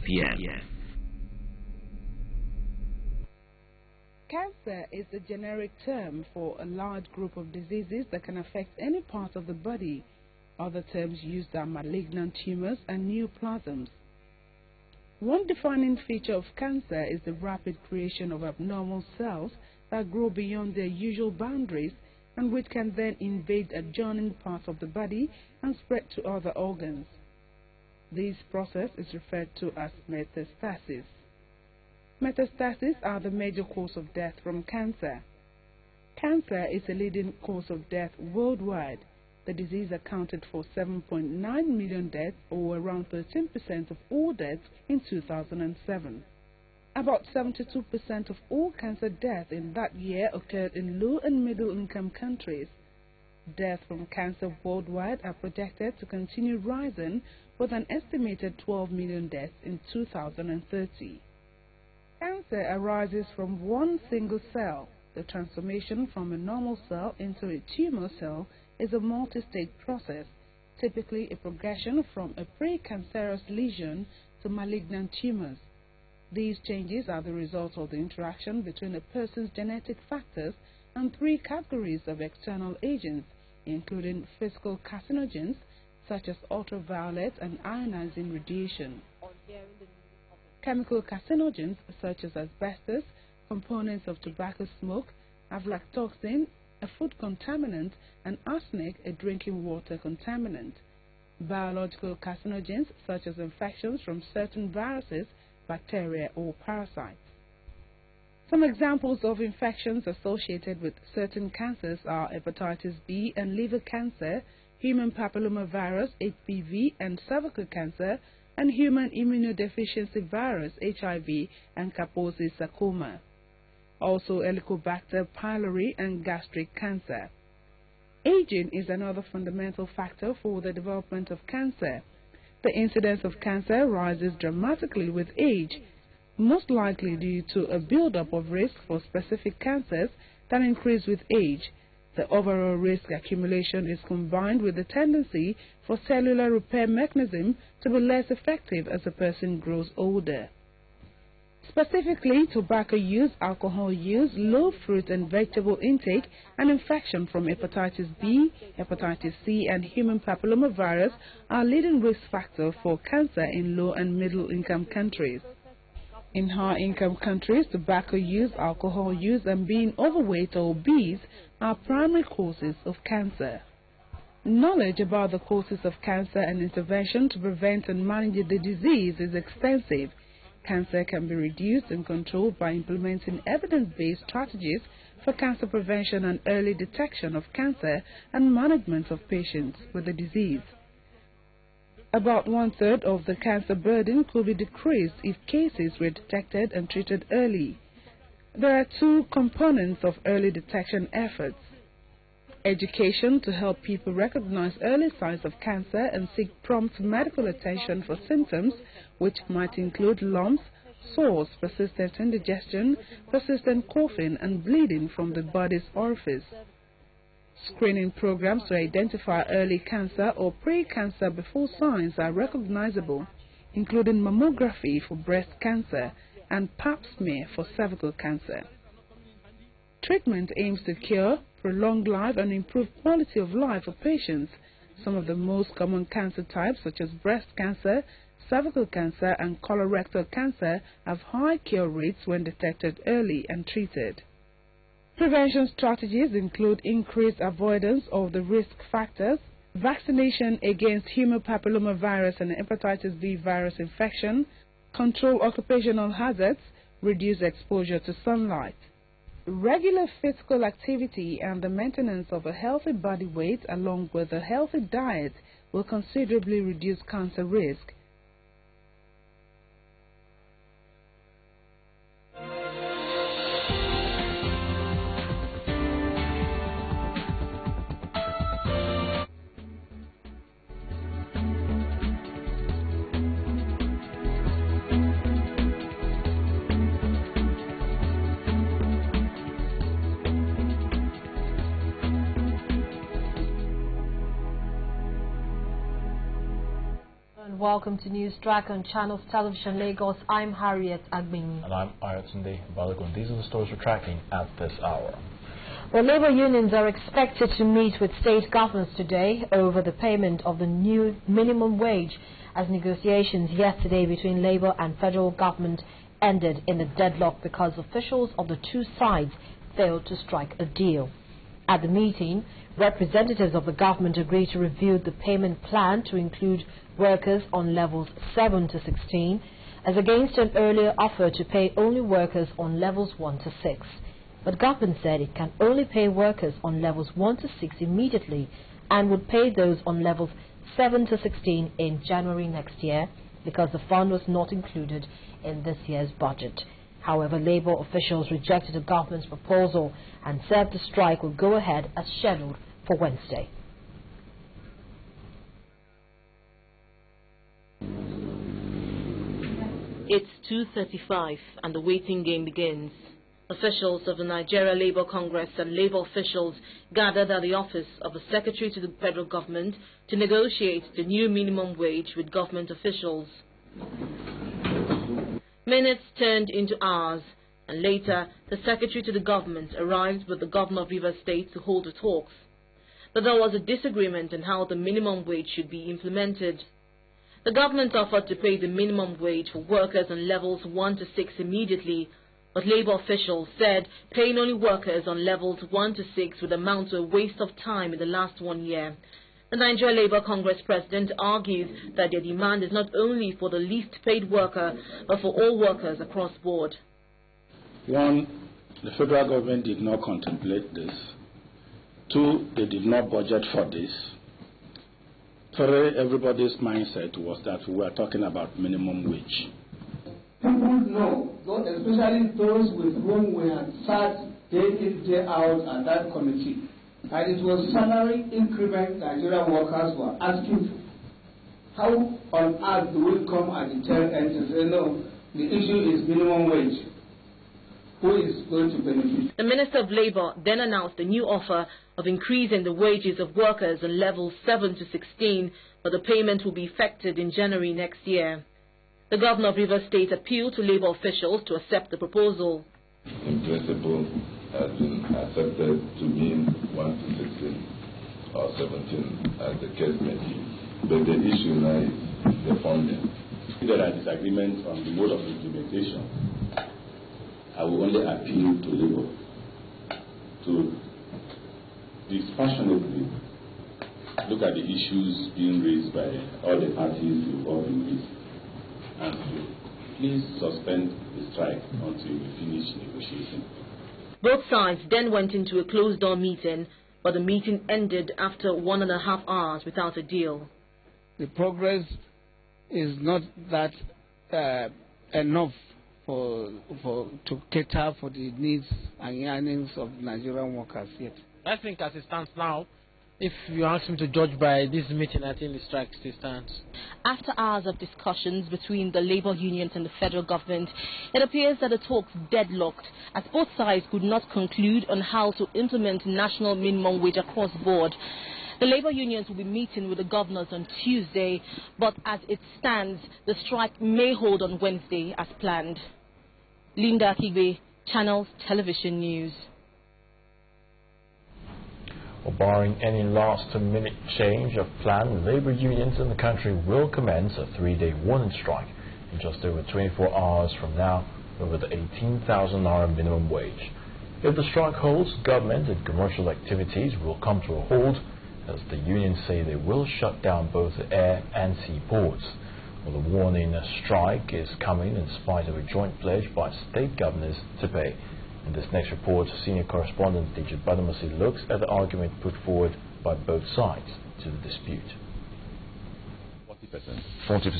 p.m. Cancer is a generic term for a large group of diseases that can affect any part of the body. Other terms used are malignant tumors and neoplasms. One defining feature of cancer is the rapid creation of abnormal cells that grow beyond their usual boundaries and which can then invade adjoining parts of the body and spread to other organs. This process is referred to as metastasis. Metastases are the major cause of death from cancer. Cancer is a leading cause of death worldwide. The disease accounted for 7.9 million deaths, or around 13% of all deaths in 2007. About 72% of all cancer deaths in that year occurred in low and middle income countries. Deaths from cancer worldwide are projected to continue rising, with an estimated 12 million deaths in 2030. Cancer arises from one single cell. The transformation from a normal cell into a tumor cell is a multi-stage process, typically a progression from a precancerous lesion to malignant tumors. These changes are the result of the interaction between a person's genetic factors and three categories of external agents, including physical carcinogens such as ultraviolet and ionizing radiation, chemical carcinogens such as asbestos, components of tobacco smoke, aflatoxin, a food contaminant, and arsenic, a drinking water contaminant, biological carcinogens such as infections from certain viruses, bacteria, or parasites. Some examples of infections associated with certain cancers are hepatitis B and liver cancer, human papillomavirus (HPV) and cervical cancer, and human immunodeficiency virus (HIV) and Kaposi sarcoma. Also Helicobacter pylori and gastric cancer. Aging is another fundamental factor for the development of cancer. The incidence of cancer rises dramatically with age, most likely due to a buildup of risk for specific cancers that increase with age. The overall risk accumulation is combined with the tendency for cellular repair mechanism to be less effective as a person grows older. Specifically, tobacco use, alcohol use, low fruit and vegetable intake, and infection from hepatitis B, hepatitis C, and human papillomavirus are leading risk factors for cancer in low and middle income countries. In high-income countries, tobacco use, alcohol use, and being overweight or obese are primary causes of cancer. Knowledge about the causes of cancer and intervention to prevent and manage the disease is extensive. Cancer can be reduced and controlled by implementing evidence-based strategies for cancer prevention and early detection of cancer and management of patients with the disease. About one-third of the cancer burden could be decreased if cases were detected and treated early. There are two components of early detection efforts: education to help people recognize early signs of cancer and seek prompt medical attention for symptoms, which might include lumps, sores, persistent indigestion, persistent coughing, and bleeding from the body's orifice. Screening programs to identify early cancer or pre-cancer before signs are recognizable, including mammography for breast cancer and pap smear for cervical cancer. Treatment aims to cure, prolong life, and improve quality of life for patients. Some of the most common cancer types, such as breast cancer, cervical cancer, and colorectal cancer, have high cure rates when detected early and treated. Prevention strategies include increased avoidance of the risk factors, vaccination against human papillomavirus and hepatitis B virus infection, control occupational hazards, reduce exposure to sunlight. Regular physical activity and the maintenance of a healthy body weight along with a healthy diet will considerably reduce cancer risk. welcome to News Track on Channels Television Lagos. I'm Harriet Agbin. And I'm Ayotunde Balogun. These are the stories we're tracking at this hour. Well, labour unions are expected to meet with state governments today over the payment of the new minimum wage, as negotiations yesterday between Labour and federal government ended in a deadlock because officials of the two sides failed to strike a deal. At the meeting, representatives of the government agreed to review the payment plan to include workers on levels 7 to 16, as against an earlier offer to pay only workers on levels 1 to 6. But government said it can only pay workers on levels 1 to 6 immediately and would pay those on levels 7 to 16 in January next year because the fund was not included in this year's budget. However, Labour officials rejected the government's proposal and said the strike will go ahead as scheduled for Wednesday. It's 2:35 and the waiting game begins. Officials of the Nigeria Labour Congress and Labour officials gathered at the office of the Secretary to the federal government to negotiate the new minimum wage with government officials. Minutes turned into hours, and later the Secretary to the government arrived with the Governor of Rivers State to hold the talks. But there was a disagreement on how the minimum wage should be implemented. The government offered to pay the minimum wage for workers on levels 1 to 6 immediately, but Labour officials said paying only workers on levels 1 to 6 would amount to a waste of time in the last 1 year. The Nigeria Labour Congress president argues that their demand is not only for the least paid worker, but for all workers across board. One, the federal government did not contemplate this. Two, they did not budget for this. Three, everybody's mindset was that we were talking about minimum wage. People know, especially those with whom we had sat day in, day out at that committee, and it was salary increment Nigerian workers were asking for. How on earth do we come at the tail end to say, no, the issue is minimum wage? Who is going to benefit? The Minister of Labour then announced a new offer of increasing the wages of workers on levels 7 to 16, but the payment will be effected in January next year. The Governor of Rivers State appealed to Labour officials to accept the proposal. In principle, has been accepted to mean 1 to 16 or 17, as the case may be. But the issue now is the funding. If there are disagreements on the mode of implementation, I will only appeal to Labour to dispassionately look at the issues being raised by all the parties involved in this, and to please suspend the strike until we finish negotiating. Both sides then went into a closed-door meeting, but the meeting ended after 1.5 hours without a deal. The progress is not that enough to cater for the needs and yearnings of Nigerian workers yet. I think as it stands now, if you ask me to judge by this meeting, I think the strike still stands. After hours of discussions between the labour unions and the federal government, it appears that the talks deadlocked, as both sides could not conclude on how to implement national minimum wage across board. The labour unions will be meeting with the governors on Tuesday, but as it stands, the strike may hold on Wednesday as planned. Linda Kigbe, Channels Television News. Well, barring any last-minute change of plan, labour unions in the country will commence a 3-day warning strike in just over 24 hours from now over the 18,000 naira minimum wage. If the strike holds, government and commercial activities will come to a halt, as the unions say they will shut down both the air and sea ports. Well, the warning strike is coming in spite of a joint pledge by state governors to pay. In this next report, senior correspondent Digit Badamasi looks at the argument put forward by both sides to the dispute. 40%. 40%. To the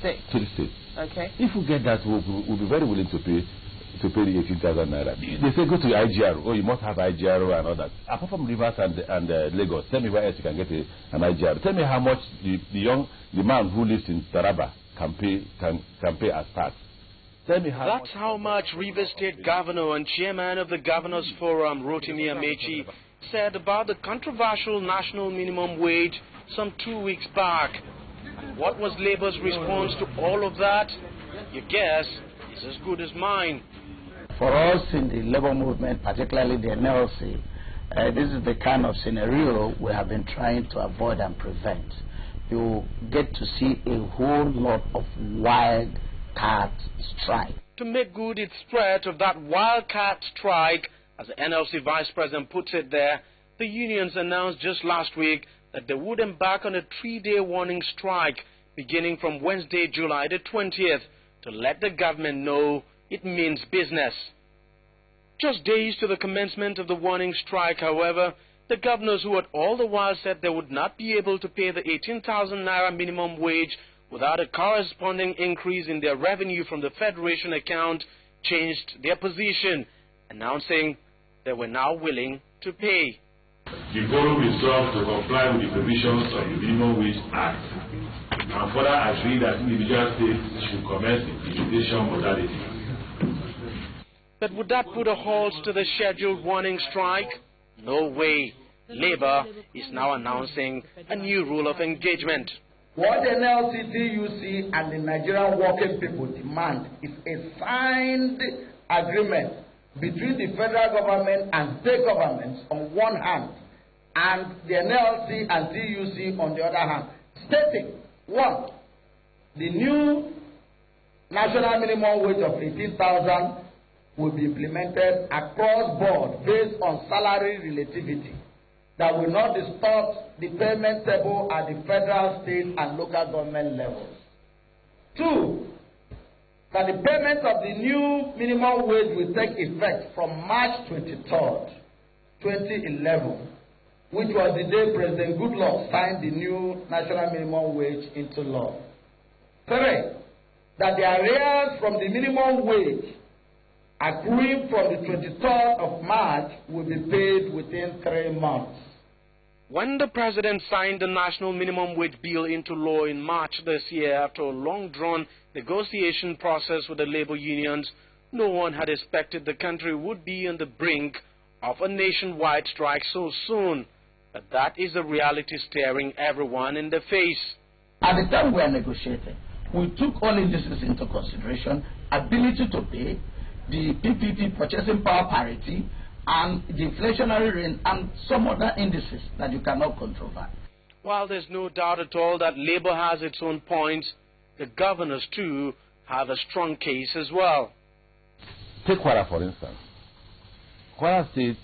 state? To the state. Okay. If we get that, we'll be very willing to pay the 18,000 naira. They say go to IGR. Oh, you must have IGR and all that. Apart from Rivers and Lagos, tell me where else you can get an IGR. Tell me how much the man who lives in Taraba can pay as tax. That's how much Rivers State Governor and Chairman of the Governors Forum, Rotimi Amechi, said about the controversial national minimum wage some 2 weeks back. What was Labour's response to all of that? Your guess is as good as mine. For us in the labour movement, particularly the NLC, this is the kind of scenario we have been trying to avoid and prevent. You get to see a whole lot of wildcat strike. To make good its threat of that wildcat strike, as the NLC Vice President puts it there, the unions announced just last week that they would embark on a 3-day warning strike beginning from Wednesday, July the 20th, to let the government know it means business. Just days to the commencement of the warning strike, however, the governors who had all the while said they would not be able to pay the 18,000 naira minimum wage without a corresponding increase in their revenue from the Federation account changed their position, announcing they were now willing to pay. The forum resolved to comply with the provisions of the Minimum Wage Act and further agree that individual states should commence implementation modalities. But would that put a halt to the scheduled warning strike? No way. Labour is now announcing a new rule of engagement. What the NLC, TUC and the Nigerian working people demand is a signed agreement between the federal government and state governments on one hand and the NLC and TUC on the other hand, stating, one, the new national minimum wage of 18,000 will be implemented across board based on salary relativity that will not distort the payment table at the federal, state, and local government levels. Two, that the payment of the new minimum wage will take effect from March 23rd, 2011, which was the day President Goodluck signed the new national minimum wage into law. Three, that the arrears from the minimum wage accruing from the 23rd of March will be paid within 3 months. When the President signed the National Minimum Wage Bill into law in March this year after a long-drawn negotiation process with the labor unions, no one had expected the country would be on the brink of a nationwide strike so soon. But that is a reality staring everyone in the face. At the time we were negotiating, we took all indices into consideration: ability to pay, the PPP purchasing power parity, and the inflationary rate, and some other indices that you cannot controvert. While there's no doubt at all that Labour has its own points, the governors too have a strong case as well. Take Kwara for instance. Kwara State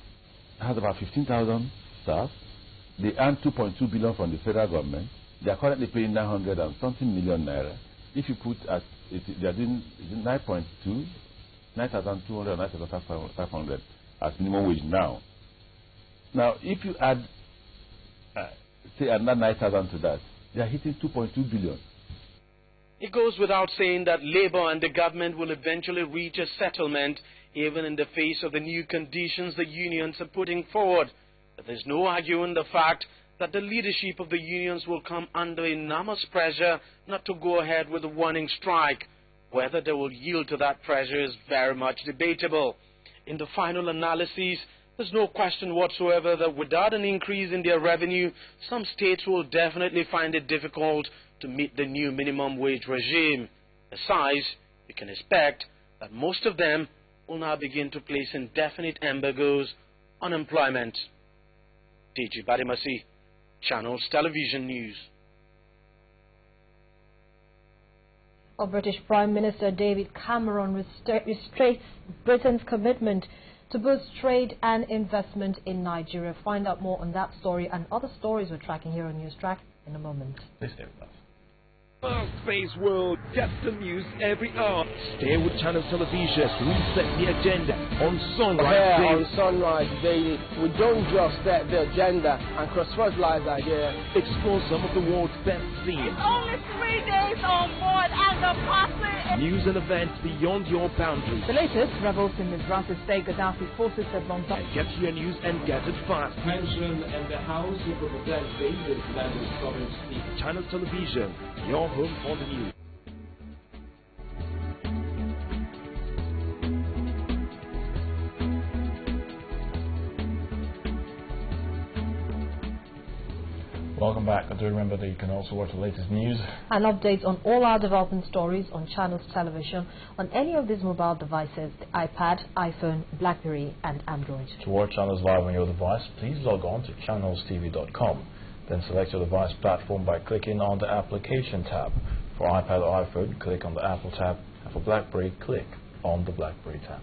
has about 15,000 staff. They earn 2.2 billion from the federal government. They are currently paying 900 and something million naira. If you put at they are doing 9.2, 9,200, 9,500 as minimum wage now. Now, if you add, say, another 9,000 to that, they are hitting 2.2 billion. It goes without saying that Labour and the government will eventually reach a settlement, even in the face of the new conditions the unions are putting forward. But there's no arguing the fact that the leadership of the unions will come under enormous pressure not to go ahead with the warning strike. Whether they will yield to that pressure is very much debatable. In the final analysis, there's no question whatsoever that without an increase in their revenue, some states will definitely find it difficult to meet the new minimum wage regime. Besides, you can expect that most of them will now begin to place indefinite embargoes on employment. DG Badimasi, Channels Television News. British Prime Minister David Cameron restrains Britain's commitment to boost trade and investment in Nigeria. Find out more on that story and other stories we're tracking here on News Track in a moment. Please stay with us. Fast-paced world, get the news every hour. Stay with Channels Television to reset the agenda on Sunrise Daily. On Sunrise Daily, we don't just set the agenda and cross-fertilize ideas. Explore some of the world's best scenes. It's only 3 days on board and the party. News and events beyond your boundaries. The latest, rebels in Misrata State Gaddafi forces have launched. Get your news and get it fast. Pension and the House will represent David Landis Province. Channels Television, your home for the news. Welcome back. Do remember that you can also watch the latest news and updates on all our development stories on Channels Television on any of these mobile devices, the iPad, iPhone, BlackBerry and Android. To watch Channels live on your device, please log on to channelstv.com. Then select your device platform by clicking on the Application tab. For iPad or iPhone, click on the Apple tab, and for BlackBerry, click on the BlackBerry tab.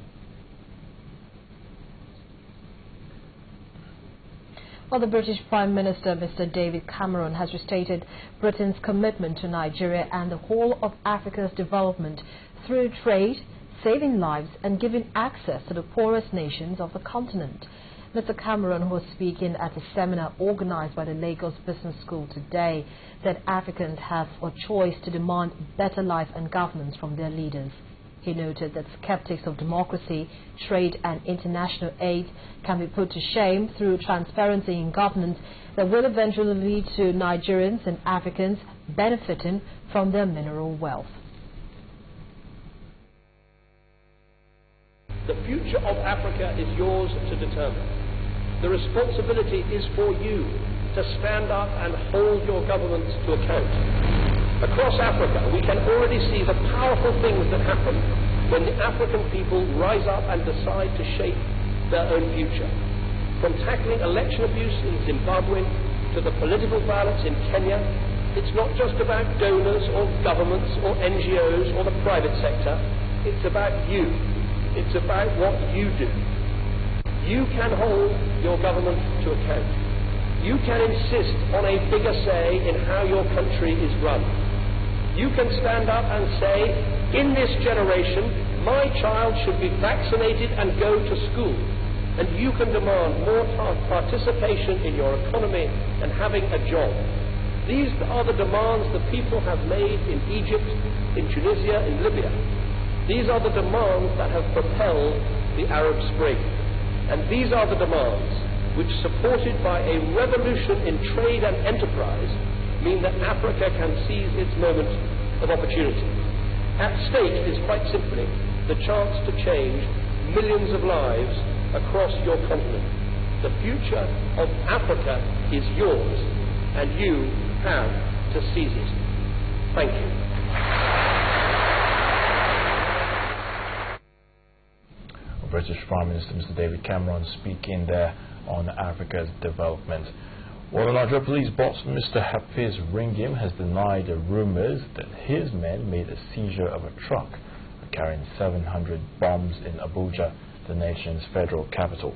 Well, the British Prime Minister, Mr. David Cameron, has restated Britain's commitment to Nigeria and the whole of Africa's development through trade, saving lives and giving access to the poorest nations of the continent. Mr. Cameron, who was speaking at a seminar organized by the Lagos Business School today, said Africans have a choice to demand better life and governance from their leaders. He noted that skeptics of democracy, trade and international aid can be put to shame through transparency in governance that will eventually lead to Nigerians and Africans benefiting from their mineral wealth. The future of Africa is yours to determine. The responsibility is for you to stand up and hold your governments to account. Across Africa, we can already see the powerful things that happen when the African people rise up and decide to shape their own future. From tackling election abuse in Zimbabwe to the political violence in Kenya, it's not just about donors or governments or NGOs or the private sector. It's about you. It's about what you do. You can hold your government to account. You can insist on a bigger say in how your country is run. You can stand up and say, in this generation, my child should be vaccinated and go to school. And you can demand more participation in your economy and having a job. These are the demands the people have made in Egypt, in Tunisia, in Libya. These are the demands that have propelled the Arab Spring. And these are the demands which, supported by a revolution in trade and enterprise, mean that Africa can seize its moment of opportunity. At stake is quite simply the chance to change millions of lives across your continent. The future of Africa is yours, and you have to seize it. Thank you. British Prime Minister Mr. David Cameron speaking there on Africa's development. Well, the Nigeria Police boss, Mr. Hafiz Ringim, has denied the rumors that his men made a seizure of a truck carrying 700 bombs in Abuja, the nation's federal capital.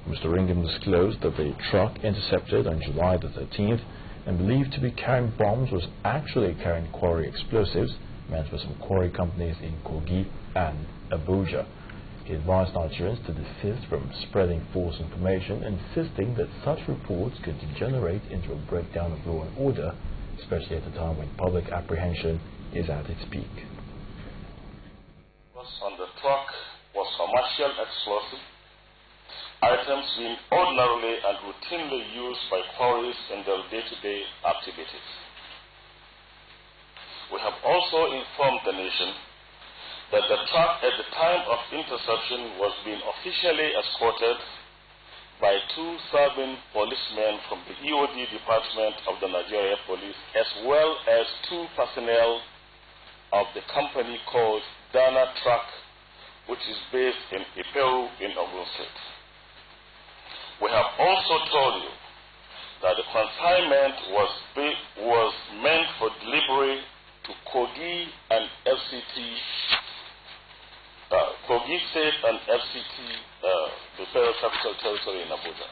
Mr. Ringim disclosed that the truck intercepted on July the 13th and believed to be carrying bombs was actually carrying quarry explosives meant for some quarry companies in Kogi and Abuja. He advised Nigerians to desist from spreading false information, insisting that such reports could degenerate into a breakdown of law and order, especially at a time when public apprehension is at its peak. On the truck was commercial explosive items being ordinarily and routinely used by quarries in their day-to-day activities. We have also informed the nation that the truck at the time of interception was being officially escorted by 2 serving policemen from the EOD department of the Nigeria Police, as well as 2 personnel of the company called Dana Truck, which is based in Iperu in Ogun State. We have also told you that the consignment was meant for delivery to Kogi and FCT, Kogi State and FCT, the Federal Capital Territory in Abuja.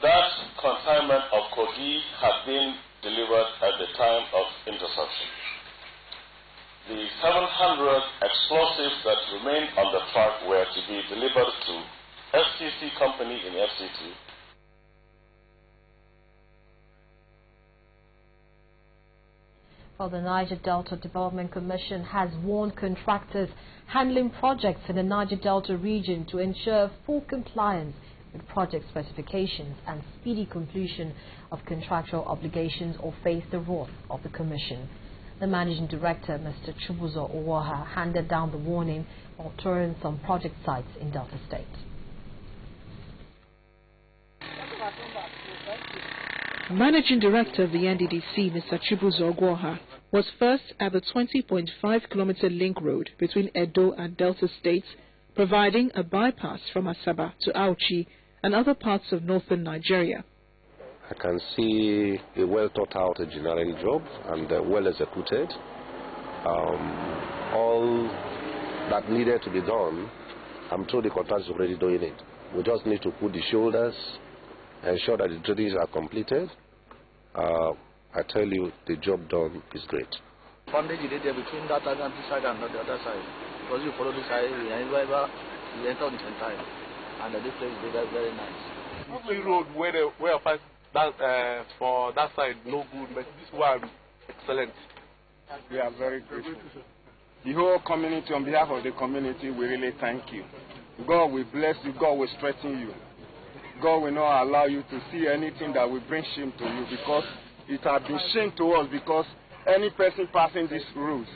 That consignment of Kogi had been delivered at the time of interception. The 700 explosives that remained on the truck were to be delivered to FCC company in FCT. Well, the Niger Delta Development Commission has warned contractors handling projects in the Niger Delta region to ensure full compliance with project specifications and speedy completion of contractual obligations or face the wrath of the Commission. The Managing Director, Mr. Chubuzo Owaha, handed down the warning while touring some project sites in Delta State. Managing Director of the NDDC, Mr. Chibuzo Ogwoha, was first at the 20.5-kilometer link road between Edo and Delta states, providing a bypass from Asaba to Auchi and other parts of northern Nigeria. I can see a well-thought-out engineering job and well-executed. All that needed to be done, I'm told the contractor is already doing it. We just need to put the shoulders, ensure that the drainages are completed. I tell you, the job done is great. Foundation you did there between that side and this side and not the other side. Because you follow this side, you enter on the same time. And this place is very, very nice. The road where I pass that for that side no good, but this one excellent. We are very grateful. The whole community, on behalf of the community, we really thank you. God will bless you, God will strengthen you. God will not allow you to see anything that will bring shame to you, because it has been shame to us, because any person passing this route,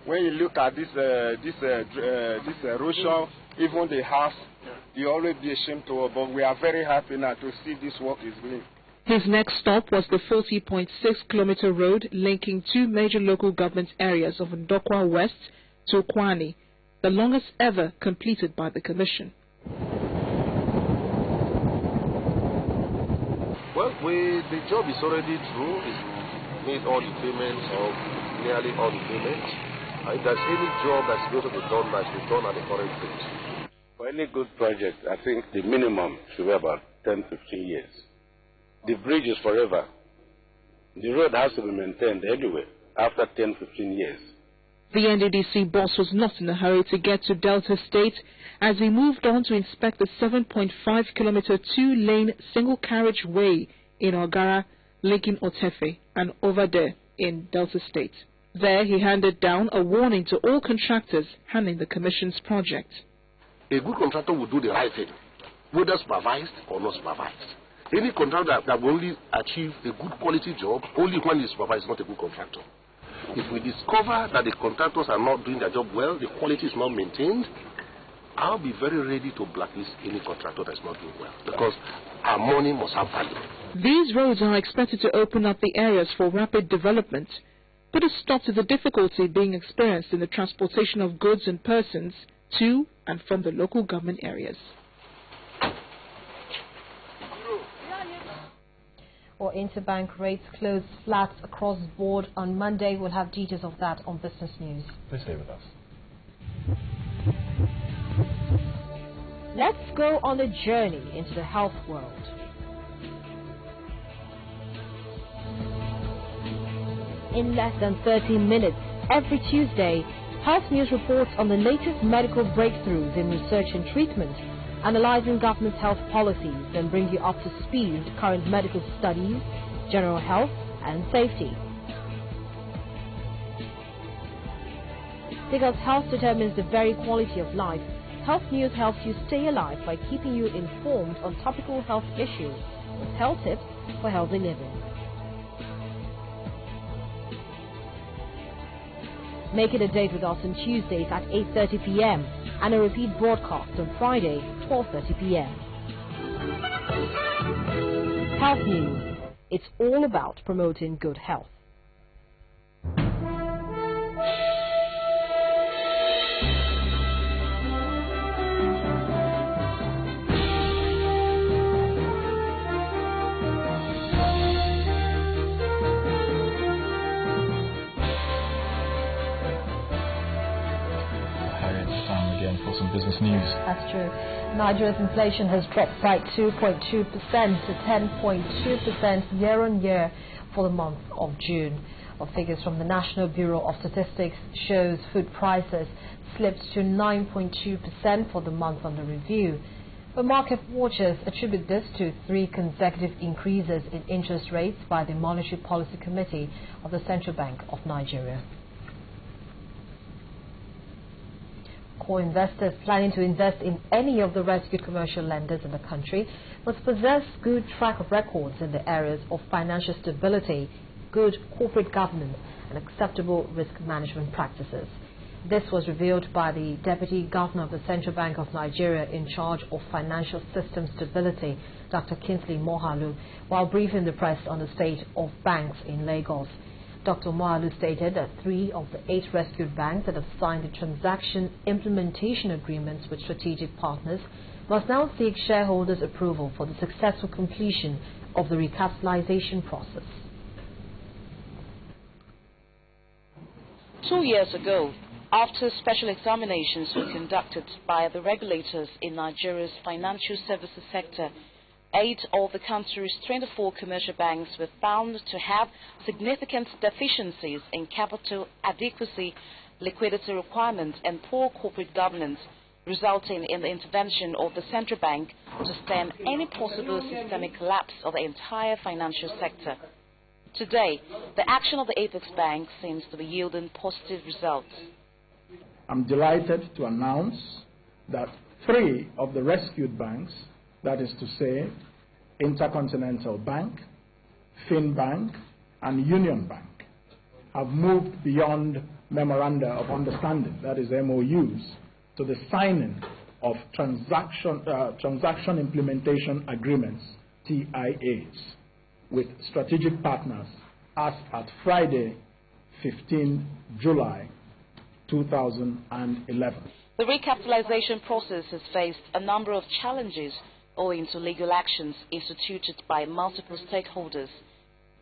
when you look at this erosion, even the house, you always be ashamed to us, but we are very happy now to see this work is doing. His next stop was the 40.6-kilometer road linking two major local government areas of Ndokwa West to Kwani, the longest ever completed by the Commission. Well, the job is already through. It's made all the payments, or nearly all the payments. If there's any job that's going to be done, that's been done at the current stage. For any good project, I think the minimum should be about 10-15 years. The bridge is forever. The road has to be maintained anyway after 10-15 years. The NDDC boss was not in a hurry to get to Delta State as he moved on to inspect the 7.5-kilometer two-lane single-carriage way in Ogara, linking Otefe and Overde in Delta State. There he handed down a warning to all contractors handling the Commission's project. A good contractor will do the right thing, whether supervised or not supervised. Any contractor that will only achieve a good quality job only when he supervised is not a good contractor. If we discover that the contractors are not doing their job well, the quality is not maintained, I'll be very ready to blacklist any contractor that's not doing well, because our money must have value. These roads are expected to open up the areas for rapid development, put a stop to the difficulty being experienced in the transportation of goods and persons to and from the local government areas. Or interbank rates closed flat across the board on Monday. We'll have details of that on Business News. Please stay with us. Let's go on a journey into the health world. In less than 30 minutes, every Tuesday, Health News reports on the latest medical breakthroughs in research and treatment, analyzing government's health policies, and bring you up to speed with current medical studies, general health and safety. Because health determines the very quality of life, Health News helps you stay alive by keeping you informed on topical health issues with health tips for healthy living. Make it a date with us on Tuesdays at 8:30 p.m. and a repeat broadcast on Friday, 12:30 p.m. Health News. It's all about promoting good health. Some business news. That's true. Nigeria's inflation has dropped by 2.2% to 10.2% year-on-year for the month of June. Well, figures from the National Bureau of Statistics shows food prices slipped to 9.2% for the month under review. But market watchers attribute this to 3 consecutive increases in interest rates by the Monetary Policy Committee of the Central Bank of Nigeria. Core investors planning to invest in any of the rescued commercial lenders in the country must possess good track records in the areas of financial stability, good corporate governance and acceptable risk management practices. This was revealed by the Deputy Governor of the Central Bank of Nigeria in charge of financial system stability, Dr. Kingsley Mohalu, while briefing the press on the state of banks in Lagos. Dr. Mohalu stated that 3 of the 8 rescued banks that have signed the transaction implementation agreements with strategic partners must now seek shareholders' approval for the successful completion of the recapitalization process. 2 years ago, after special examinations were conducted by the regulators in Nigeria's financial services sector, 8 of the country's 24 commercial banks were found to have significant deficiencies in capital adequacy, liquidity requirements, and poor corporate governance, resulting in the intervention of the central bank to stem any possible systemic collapse of the entire financial sector. Today, the action of the Apex Bank seems to be yielding positive results. I'm delighted to announce that 3 of the rescued banks, that is to say, Intercontinental Bank, FinBank, and Union Bank, have moved beyond Memoranda of Understanding, that is MOUs, to the signing of transaction implementation agreements, TIAs, with strategic partners as at Friday, 15 July 2011. The recapitalization process has faced a number of challenges owing to legal actions instituted by multiple stakeholders.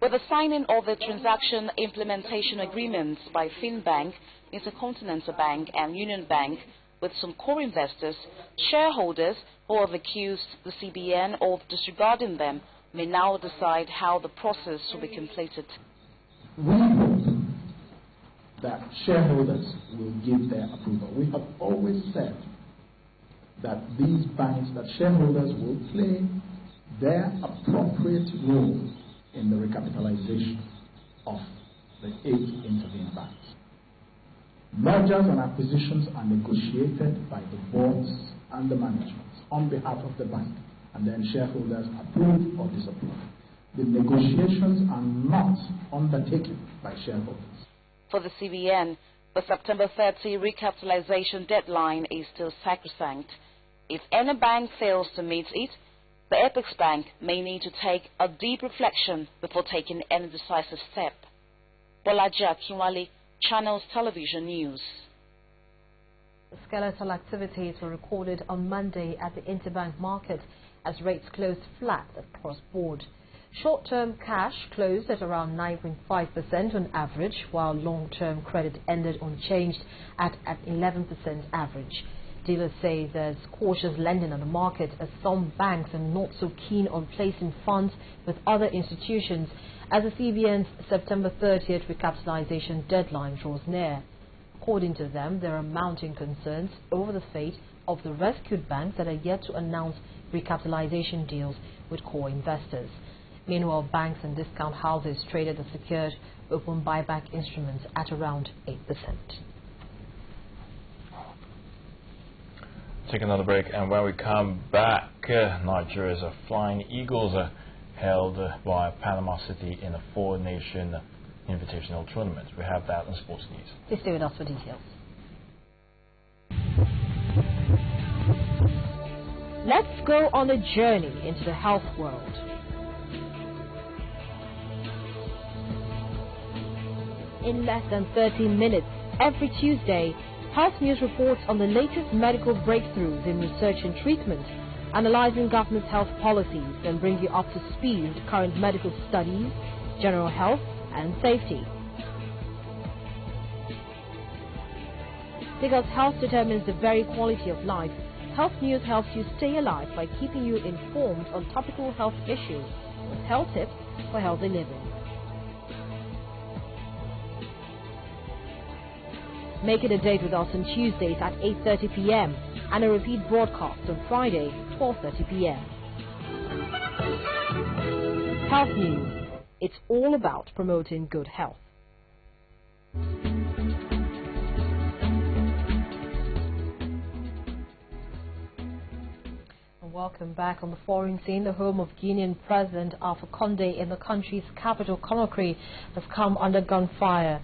With the signing of the transaction implementation agreements by FinBank, Intercontinental Bank, and Union Bank with some core investors, shareholders who have accused the CBN of disregarding them may now decide how the process will be completed. We hope that shareholders will give their approval. We have always said that these banks, that shareholders will play their appropriate role in the recapitalization of the 8 intervened banks. Mergers and acquisitions are negotiated by the boards and the management on behalf of the bank, and then shareholders approve or disapprove. The negotiations are not undertaken by shareholders. For the CBN, the September 30 recapitalization deadline is still sacrosanct. If any bank fails to meet it, the Apex Bank may need to take a deep reflection before taking any decisive step. Bolaji Akinwale, Channels Television News. The skeletal activities were recorded on Monday at the interbank market as rates closed flat across board. Short-term cash closed at around 9.5% on average, while long-term credit ended unchanged at 11% average. Dealers say there's cautious lending on the market as some banks are not so keen on placing funds with other institutions as the CBN's September 30th recapitalization deadline draws near. According to them, there are mounting concerns over the fate of the rescued banks that are yet to announce recapitalization deals with core investors. Meanwhile, banks and discount houses traded the secured open buyback instruments at around 8%. Take another break, and when we come back, Nigeria's Flying Eagles are held by Panama City in a 4-nation invitational tournament. We have that in sports news. Please stay with us for details. Let's go on a journey into the health world. In less than 30 minutes every Tuesday, Health News reports on the latest medical breakthroughs in research and treatment, analyzing government's health policies, and bring you up to speed with current medical studies, general health and safety. Because health determines the very quality of life, Health News helps you stay alive by keeping you informed on topical health issues with health tips for healthy living. Make it a date with us on Tuesdays at 8:30 p.m. and a repeat broadcast on Friday, 12:30 p.m. Health News. It's all about promoting good health. Welcome back. On the foreign scene, the home of Guinean President Alpha Condé in the country's capital, Conakry, has come under gunfire.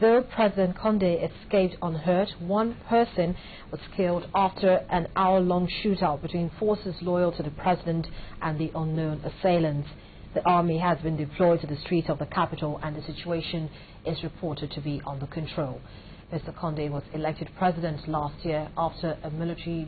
Though President Condé escaped unhurt, one person was killed after an hour-long shootout between forces loyal to the president and the unknown assailants. The army has been deployed to the streets of the capital and the situation is reported to be under control. Mr. Condé was elected president last year after a military